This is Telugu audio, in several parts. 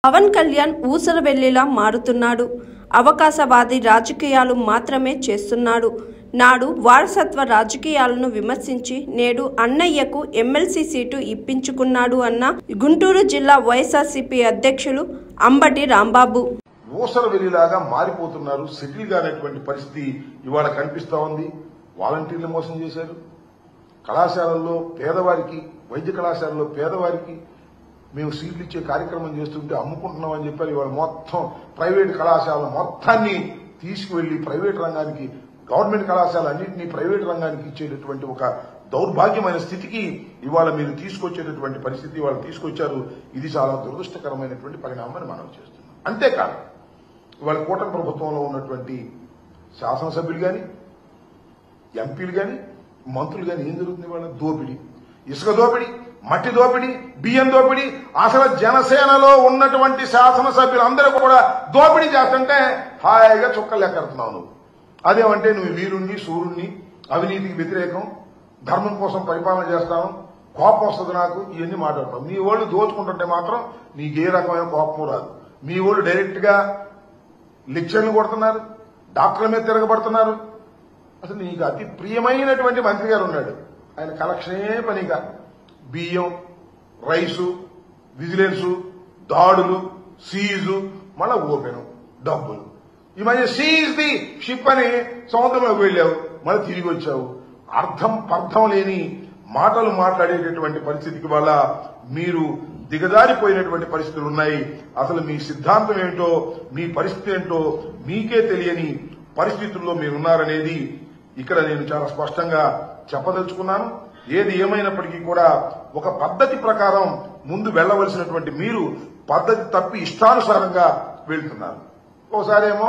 పవన్ కళ్యాణ్ ఊసరవెల్లిలా మారుతున్నాడు. అవకాశవాది రాజకీయాలు మాత్రమే చేస్తున్నాడు. నాడు వారసత్వ రాజకీయాలను విమర్శించి నేడు అన్నయ్యకు ఎమ్మెల్సీ సీటు ఇప్పించుకున్నాడు అన్న గుంటూరు జిల్లా వైఎస్ఆర్సీపీ అధ్యక్షులు అంబటి రాంబాబు. ఊసరవెల్లిలాగా మారిపోతున్నారు. సెటిల్ గానటువంటి పరిస్థితి ఇవాళ కనిపిస్తా ఉంది. వాలంటీర్లు మోసం చేశారు. కళాశాలల్లో పేదవారికి, వైద్య కళాశాలలో పేదవారికి మేము సీట్లు ఇచ్చే కార్యక్రమం చేస్తుంటే అమ్ముకుంటున్నామని చెప్పారు. ఇవాళ మొత్తం ప్రైవేట్ కళాశాల మొత్తాన్ని తీసుకువెళ్లి ప్రైవేట్ రంగానికి, గవర్నమెంట్ కళాశాల అన్నింటినీ ప్రైవేట్ రంగానికి ఇచ్చేటటువంటి ఒక దౌర్భాగ్యమైన స్థితికి ఇవాళ మీరు తీసుకొచ్చేటటువంటి పరిస్థితి ఇవాళ తీసుకొచ్చారు. ఇది చాలా దురదృష్టకరమైనటువంటి పరిణామాన్ని మనం చేస్తున్నాం. అంతేకాదు ఇవాళ కూటమి ప్రభుత్వంలో ఉన్నటువంటి శాసనసభ్యులు కానీ, ఎంపీలు కానీ, మంత్రులు కానీ ఏం జరుగుతుంది? వాళ్ళ దోపిడీ, ఇసుక దోపిడీ, మట్టి దోపిడీ, బియ్యం దోపిడీ. అసలు జనసేనలో ఉన్నటువంటి శాసనసభ్యులు అందరూ కూడా దోపిడీ చేస్తుంటే హాయిగా చుక్కలు లెక్కెడుతున్నావు నువ్వు. అదేమంటే నువ్వు వీరుణ్ణి, సూర్యుణ్ణి, అవినీతికి వ్యతిరేకం, ధర్మం కోసం పరిపాలన చేస్తాను, కోపం వస్తుంది నాకు, ఇవన్నీ మాట్లాడతాం. మీ వాళ్ళు దోచుకుంటుంటే మాత్రం నీకు ఏ రకమైన కోపం రాదు. మీ వాళ్ళు డైరెక్ట్ గా లెక్చర్లు కొడుతున్నారు, డాక్టర్ల మీద తిరగబడుతున్నారు. అసలు నీకు అతి ప్రియమైనటువంటి మంత్రి గారు ఉన్నాడు. ఆయన కలెక్షనే పనిగా బియ్యం, రైసు, విజిలెన్సు, దాడులు, సీజు, మళ్ళా ఓపెను, డబ్బులు. ఈ మధ్య సీజ్ ది షిప్ అని సముద్రంలోకి వెళ్ళావు, మళ్ళీ తిరిగి వచ్చావు. పర్థం లేని మాటలు మాట్లాడేటటువంటి పరిస్థితికి వల్ల మీరు దిగజారిపోయినటువంటి పరిస్థితులు ఉన్నాయి. అసలు మీ సిద్ధాంతం ఏంటో, మీ పరిస్థితి ఏంటో మీకే తెలియని పరిస్థితుల్లో మీరున్నారనేది ఇక్కడ నేను చాలా స్పష్టంగా చెప్పదలుచుకున్నాను. ఏది ఏమైనప్పటికీ కూడా ఒక పద్ధతి ప్రకారం ముందు వెళ్లవలసినటువంటి మీరు పద్ధతి తప్పి ఇష్టానుసారంగా వెళ్తున్నారు. ఒకసారేమో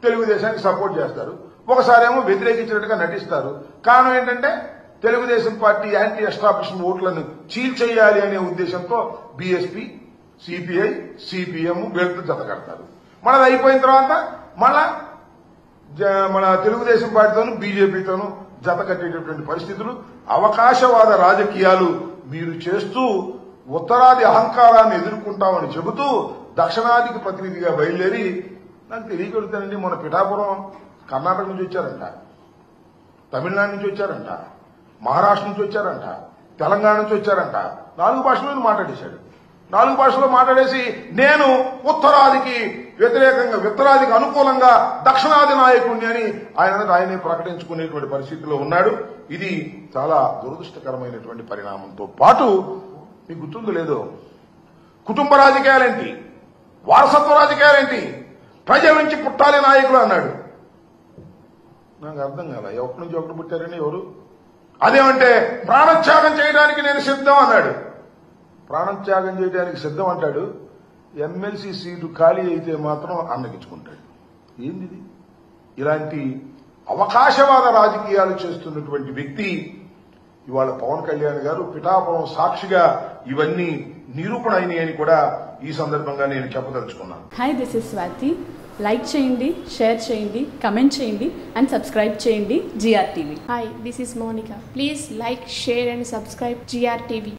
తెలుగుదేశానికి సపోర్ట్ చేస్తారు, ఒకసారేమో వ్యతిరేకించినట్టుగా నటిస్తారు. కారణం ఏంటంటే తెలుగుదేశం పార్టీ యాంటీ ఎస్టాబ్లిష్మెంట్ ఓట్లను చీల్చేయాలి అనే ఉద్దేశంతో బీఎస్పీ, సిపిఐ, సిపిఎం వీళ్ళతో జతకడతారు. మనది అయిపోయిన తర్వాత మళ్ళా మన తెలుగుదేశం పార్టీతోనూ బీజేపీతోనూ జత కట్టేటటువంటి పరిస్థితులు, అవకాశవాద రాజకీయాలు మీరు చేస్తూ ఉత్తరాది అహంకారాన్ని ఎదుర్కొంటామని చెబుతూ దక్షిణాదికి ప్రతినిధిగా బయలుదేరి, నాకు తెలియగలుగుతానండి, మన పిఠాపురం కర్ణాటక నుంచి వచ్చారంట, తమిళనాడు నుంచి వచ్చారంట, మహారాష్ట్ర నుంచి వచ్చారంట, తెలంగాణ నుంచి వచ్చారంట. 4 భాషల్లో మాట్లాడేశాడు. 4 భాషల్లో మాట్లాడేసి నేను ఉత్తరాదికి వ్యతిరేకంగా, ఉత్తరాదికి అనుకూలంగా దక్షిణాది నాయకుడిని అని ఆయనే ప్రకటించుకునేటువంటి పరిస్థితిలో ఉన్నాడు. ఇది చాలా దురదృష్టకరమైనటువంటి పరిణామంతో పాటు మీకు గుర్తుందో లేదో, కుటుంబ రాజకీయాలేంటి, వారసత్వ రాజకీయాలేంటి, ప్రజల నుంచి పుట్టాలి నాయకులు అన్నాడు. నాకు అర్థం కాల, ఎక్కడి నుంచి ఒకటి పుట్టారని ఎవరు? అదేమంటే ప్రాణత్యాగం చేయడానికి నేను సిద్ధం అన్నాడు. ప్రాణత్యాగం చేయడానికి సిద్ధం అంటాడు, ఎమ్మెల్సీ సీటు ఖాళీ అయితే మాత్రం అన్నగించుకుంటాడు. ఏంది ఇలాంటి అవకాశవాద రాజకీయాలు చేస్తున్నటువంటి వ్యక్తి ఇవాళ పవన్ కళ్యాణ్ గారు పిఠాపురం సాక్షిగా ఇవన్నీ నిరూపణ అయినాయని కూడా ఈ సందర్భంగా నేను చెప్పదలుచుకున్నాను. Hi, this is Swathi. Like చేయండి, షేర్ చేయండి, కమెంట్ చేయండి అండ్ సబ్స్క్రైబ్ చేయండి GR TV. Hi, this is Monica. Please like, share and subscribe GR TV.